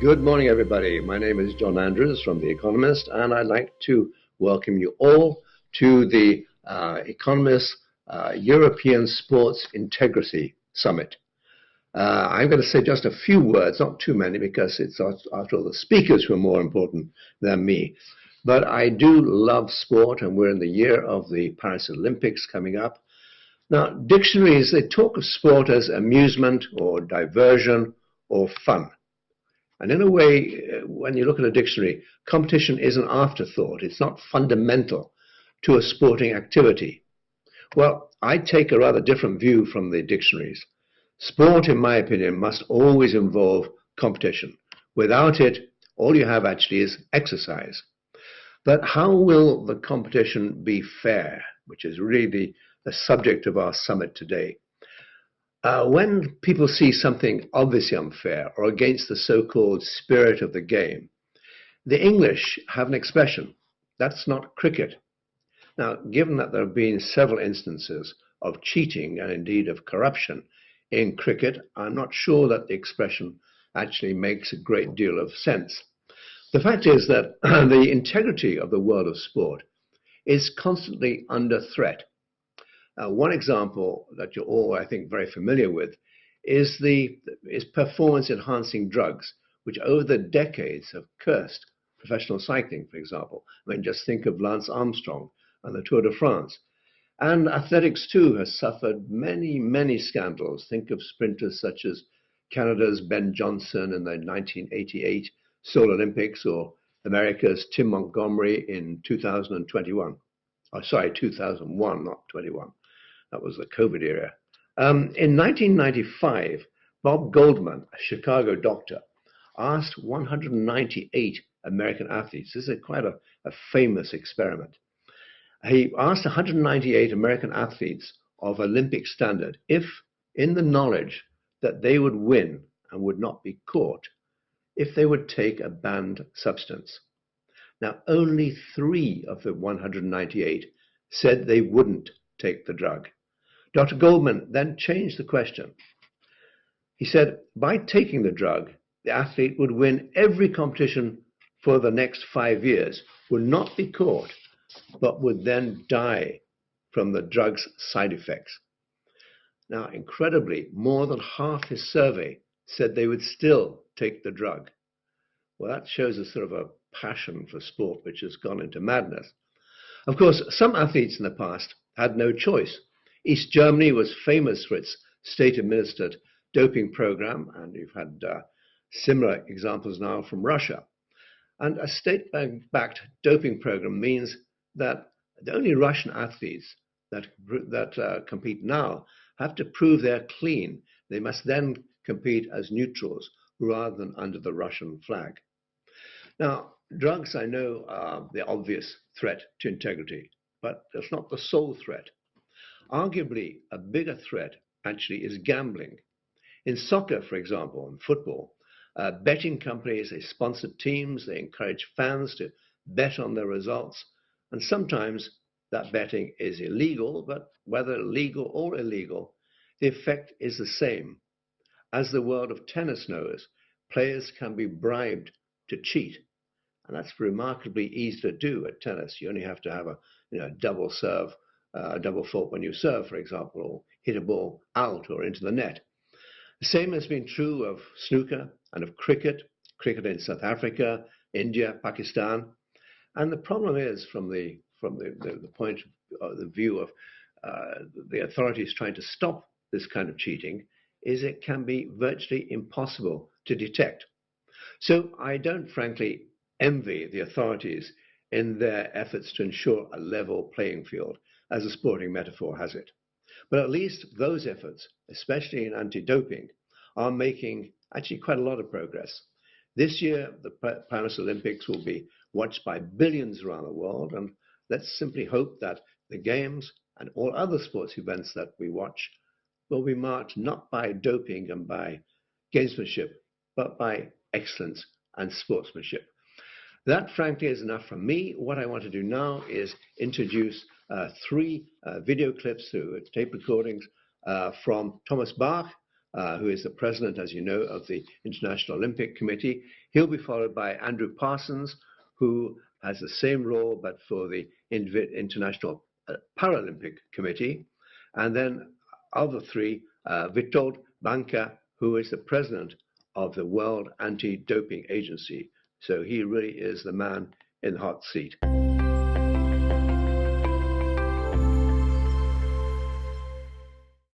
Good morning, everybody. My name is John Andrews from The Economist, and I'd like to welcome you all to the Economist European Sports Integrity Summit. I'm going to say just a few words, not too many, because it's after all the speakers who are more important than me. But I do love sport, and we're in the year of the Paris Olympics coming up. Now, dictionaries, they talk of sport as amusement or diversion or fun. And in a way, when you look at a dictionary, competition is an afterthought. It's not fundamental to a sporting activity. Well, I take a rather different view from the dictionaries. Sport, in my opinion, must always involve competition. Without it, all you have actually is exercise. But how will the competition be fair, which is really the subject of our summit today? When people see something obviously unfair or against the so-called spirit of the game, the English have an expression, that's not cricket. Now, given that there have been several instances of cheating and indeed of corruption in cricket, I'm not sure that the expression actually makes a great deal of sense. The fact is that the integrity of the world of sport is constantly under threat. One example that you're all, I think, very familiar with is performance-enhancing drugs, which over the decades have cursed professional cycling, for example. I mean, just think of Lance Armstrong and the Tour de France. And athletics, too, has suffered many, many scandals. Think of sprinters such as Canada's Ben Johnson in the 1988 Seoul Olympics, or America's Tim Montgomery in 2021. Oh, sorry, 2001, not 21. That was the COVID era. In 1995, Bob Goldman, a Chicago doctor, asked 198 American athletes. This is quite a famous experiment. He asked 198 American athletes of Olympic standard if, in the knowledge that they would win and would not be caught, if they would take a banned substance. Now, only 3 of the 198 said they wouldn't take the drug. Dr. Goldman then changed the question. He said, by taking the drug, the athlete would win every competition for the next 5 years, would not be caught, but would then die from the drug's side effects. Now, incredibly, more than half his survey said they would still take the drug. Well, that shows a sort of a passion for sport which has gone into madness. Of course, some athletes in the past had no choice. East Germany was famous for its state-administered doping program, and you've had similar examples now from Russia. And a state-backed doping program means that the only Russian athletes that compete now have to prove they're clean. They must then compete as neutrals rather than under the Russian flag. Now, drugs, I know, are the obvious threat to integrity, but it's not the sole threat. Arguably, a bigger threat actually is gambling. In soccer, for example, and football, betting companies, they sponsor teams, they encourage fans to bet on their results, and sometimes that betting is illegal, but whether legal or illegal, the effect is the same. As the world of tennis knows, players can be bribed to cheat, and that's remarkably easy to do at tennis. You only have to have a double serve, double fault when you serve, for example, or hit a ball out or into the net. The same has been true of snooker and of cricket in South Africa, India, Pakistan. And the problem is, from the point of the view of the authorities trying to stop this kind of cheating, is it can be virtually impossible to detect. So I don't frankly envy the authorities in their efforts to ensure a level playing field, as a sporting metaphor has it. But at least those efforts, especially in anti-doping, are making actually quite a lot of progress. This year, the Paris Olympics will be watched by billions around the world, and let's simply hope that the Games and all other sports events that we watch will be marked not by doping and by gamesmanship, but by excellence and sportsmanship. That, frankly, is enough from me. What I want to do now is introduce 3 video clips through tape recordings from Thomas Bach, who is the president, as you know, of the International Olympic Committee. He'll be followed by Andrew Parsons, who has the same role but for the International Paralympic Committee. And then of the three, Witold Banka, who is the president of the World Anti-Doping Agency. So he really is the man in the hot seat.